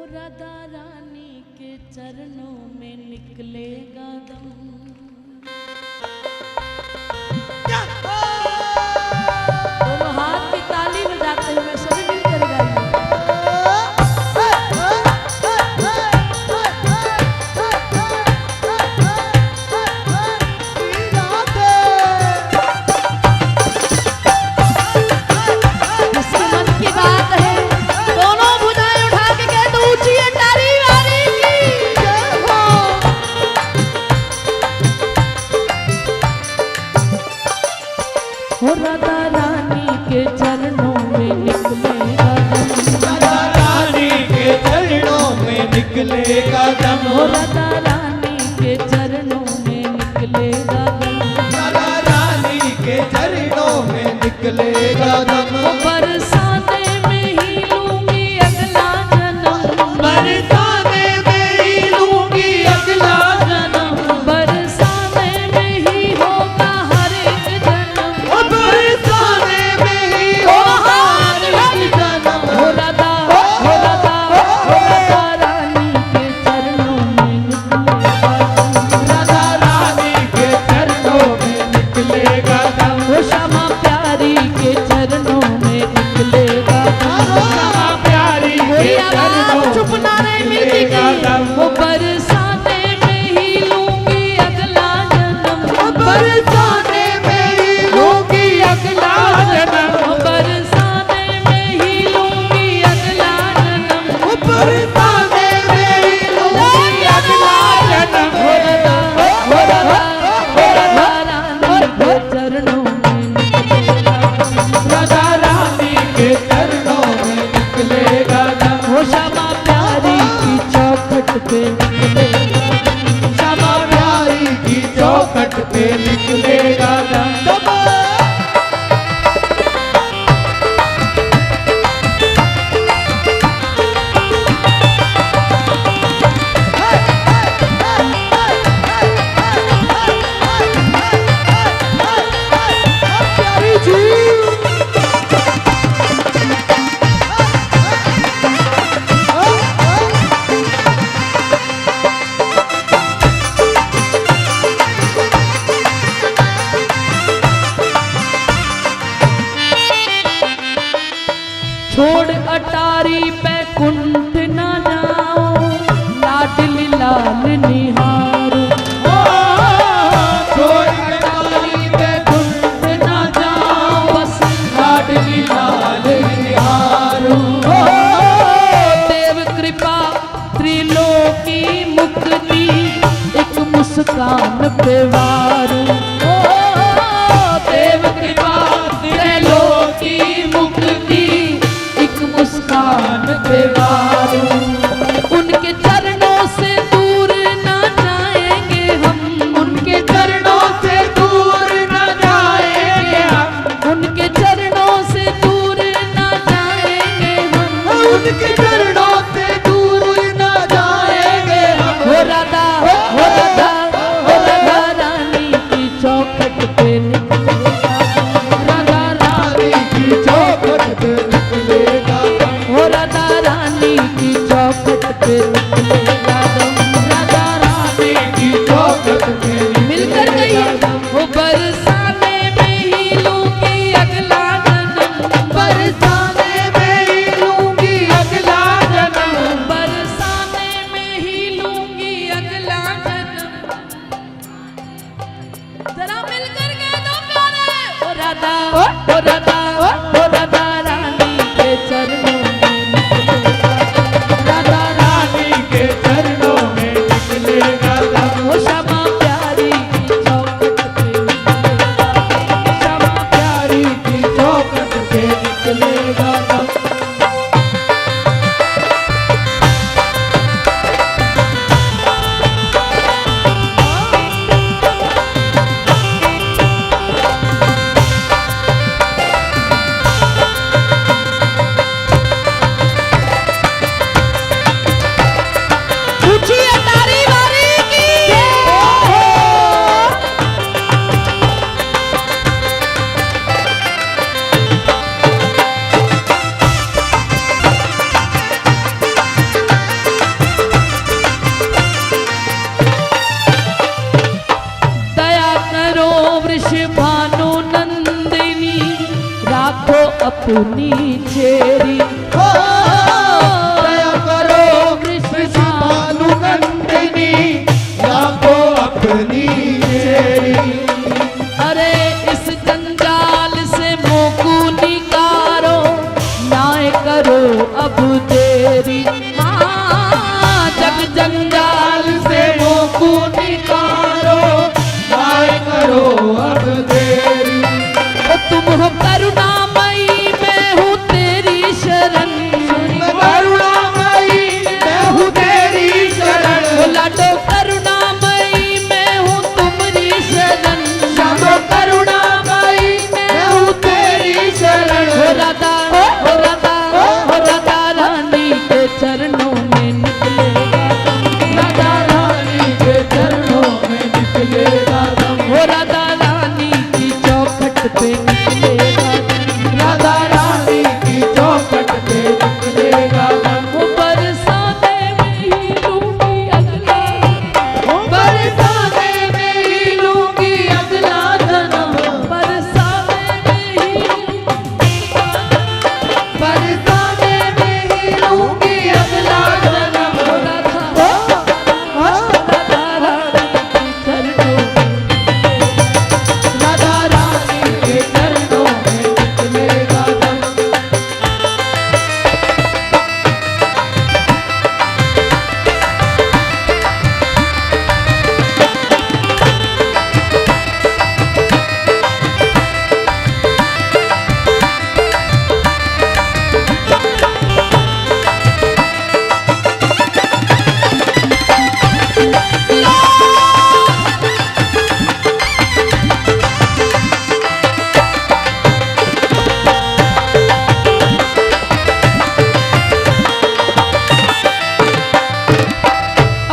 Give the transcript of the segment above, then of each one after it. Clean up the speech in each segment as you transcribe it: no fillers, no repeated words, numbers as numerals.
राधा रानी के चरणों में निकलेगा दम। दोनों हाथ की ताली बजाते हुए सभी मिलकर गाइए। राधा रानी के चरणों में निकलेगा दम। राधा रानी के चरणों में निकलेगा दम। राधा रानी के चरणों में निकलेगा दम। राधा रानी के चरणों में निकलेगा दम। बरसाने में ही लूंगी अगला जन्म। बरसाने में ही लूंगी अगला जन्म। बरसाने में ही होगा हर एक जन्म। बरसाने में ही होगा हर एक जन्म। राधा रानी के चरणों में निकलेगा दम। राधा रानी के चरणों में निकलेगा दम। श्यामा प्यारी के चरणों में निकलेगा दम। श्यामा प्यारी के चरणों में चुप ना रहे मिलती गई। वो बरसाने में ही लूंगी अगला जन्म। बरसाने में ही लूंगी अगला जन्म। बरसाने में ही लूंगी अगला जन्म। बरसाने में ही लूंगी अगला जन्म। राधा रानी के चरणों में निकलेगा दम। राधा रानी के चरणों में निकलेगा दम। वो श्यामा प्यारी की चौखट पे निकलेगा दम। श्यामा प्यारी की चौखट पे निकलेगा दम। छोड़ अटारी पे कुंठ ना जाओ, लाडली लाल निहारो। छोड़ अटारी पे कुंठ ना जाओ, बस लाडली लाल निहारो। देव कृपा त्रिलोकी मुक्ति एक मुस्कान पे वारो। देव कृपा त्रिलोकी मुक्ति मुस्कान पे वारो। उनके चरणों से दूर ना जाएंगे हम। उनके चरणों से दूर न जाएंगे हम। उनके चरणों से दूर ना जाएंगे हम। उनके चरणों से दूर न जाएंगे हम। हो राधा रानी की चौखट पे निकलेगा दम। राधा रानी की चौखट पे निकलेगा दम। हो राधा रानी की चौखट पे निकलेगा दम। राधा रानी की चौखट पे मिलकर गई वो बरसाने में ही लूंगी अगला जन्म। बरसाने में ही लूंगी अगला जन्म। बरसाने में ही लूंगी अगला जन्म। जरा मिलकर के दो प्यारे। ओ राधा रानी के चरणों में निकलेगा दम। राधा रानी के हो दया करो वृषभानु नंदिनी लाखो अपनी तेरी। अरे इस जंजाल से मोकू निकारो न्याय करो अब तेरी। हाँ जग जंजाल से मोकू निकालो न्याय करो अब तेरी। तुम हो करुणामयी मैं हूँ तेरी शरण। करुणामयी मैं हूँ तेरी शरण। लाडो करुणामयी मैं हूँ तुम्हारी शरण। श्यामो करुणामयी मैं हूँ तेरी शरण। हो राधा हो राधा हो राधा रानी के चरणों में निकलेगा दम। राधा रानी के चरणों में निकलेगा दम। हो राधा रानी की चौखट पे निकलेगा दम। राधा रानी की चौखट पे निकलेगा दम। वो बरसाने में ही लूंगी अगला। बरसाने में ही लूंगी अगला जन्म। बरसाने में ही बरसाने में ही लूंगी अगला जन्म। हो राधा राधा रानी के चरणों में राधा रानी के चरणों में निकलेगा दम।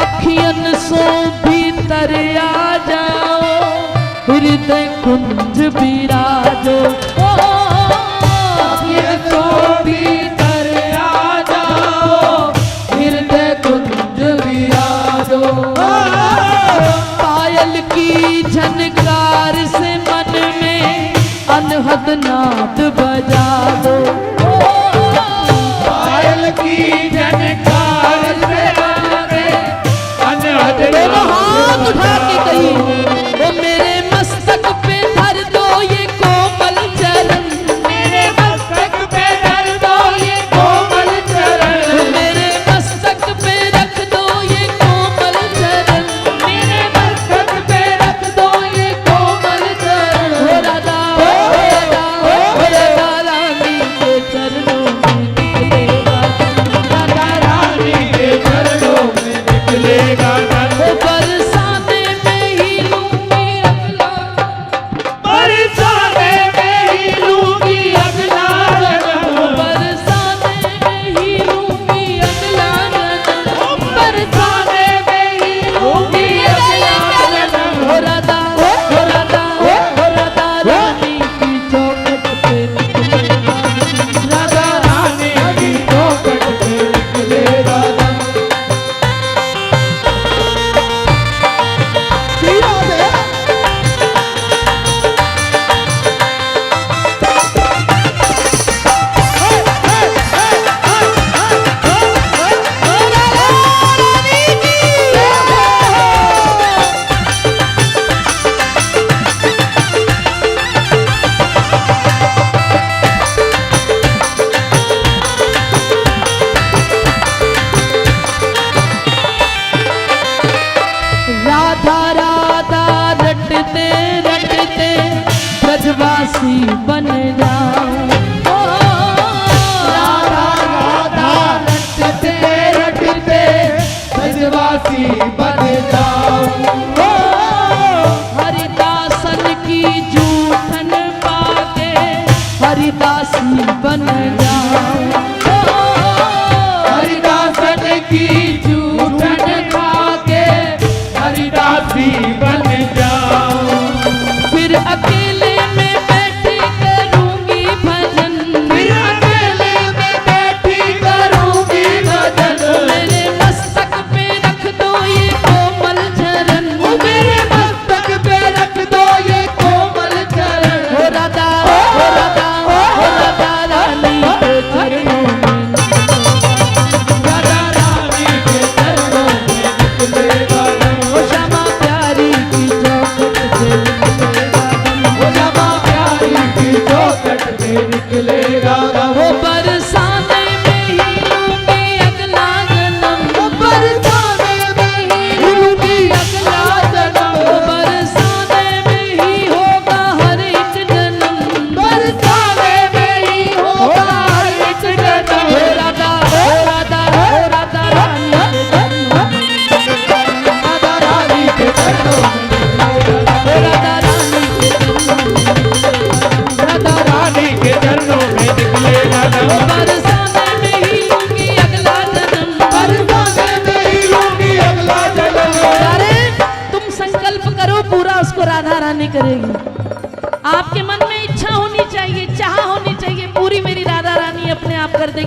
अखियन सो भीतर आ जाओ हृदय कुंज विराजो। ये तो भीतर आ जाओ हृदय कुंज विराजो। पायल की झनकार से मन में अनहद नाद बजा दो। पायल की झनकार से अनहद दोनों हाथ उठा के कही वो मेरे मस्तक पे धर दो ये कोमल चरण। मेरे मस्तक पे धर दो ये कोमल चरण। मेरे मस्तक पे रख दो ये कोमल चरण। मेरे मस्तक पे रख दो ये कोमल चरण। हो राधा हो राधा हो राधा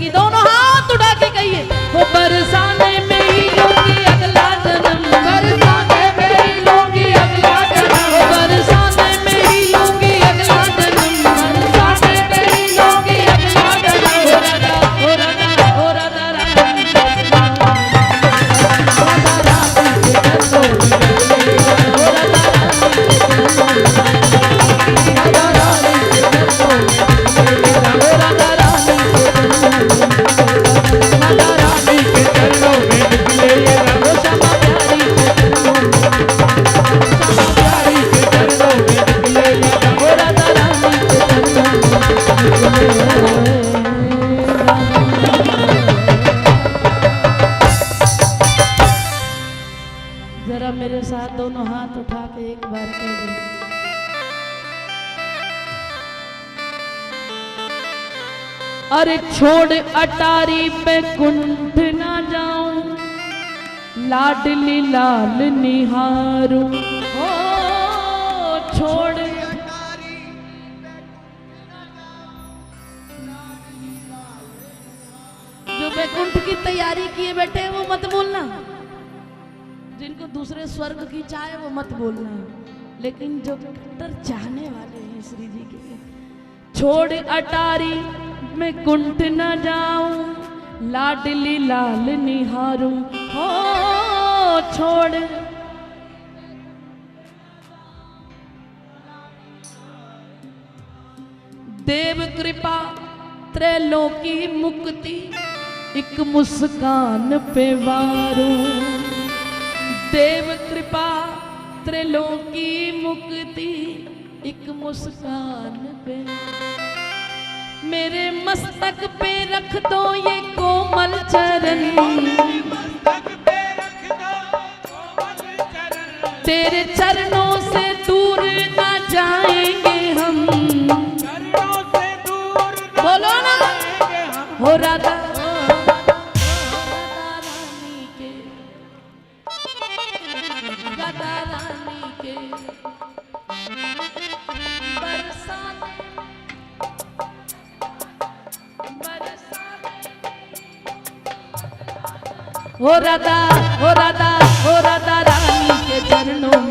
बरसेगी, दोनों हाथ उठा के कहिए, वो बरसाने में ही लूंगी अगला जन्म, बरसाने में ही लूंगी अगला जन्म, वो बरसाने में ही लूंगी अगला जन्म, बरसाने में ही लूंगी अगला जन्म। हो राधा हो राधा हो राधा रानी, राधा रानी के चरणों में निकले राधा, हो राधा रानी, राधा रानी के चरणों में निकले राधा, हो राधा रानी, राधा रानी के चरणों में निकले राधा, हो श्यामा प्यारी प्यारी के चरणों में निकले राधा, हो राधा रानी के चरणों में। जरा मेरे साथ दोनों हाथ उठा के एक बार कह दो, अरे छोड़ अटारी पे कुंठ ना जाऊं, लाडली लाल निहारूं, हो छोड़ जो बैकुंठ की तैयारी किए बैठे हैं वो मत बोलना, जिनको दूसरे स्वर्ग की चाहे वो मत बोलना, लेकिन जो कट्टर चाहने वाले हैं श्री जी के, छोड़ अटारी में कुंठ न जाऊं, लाडली लाल निहारूं, हो छोड़ देव कृपा त्रैलोकी मुक्ति, एक मुस्कान पे वारूं, देव कृपा त्रैलोकी मुक्ति, एक मुस्कान पे, मेरे मस्तक पे रख दो ये कोमल चरण, तेरे चरणों से दूर ना जाएंगे हम, बोलो ना, हो राधा रानी के, राधा रानी के बरसाने, हो राधा रानी के चरणों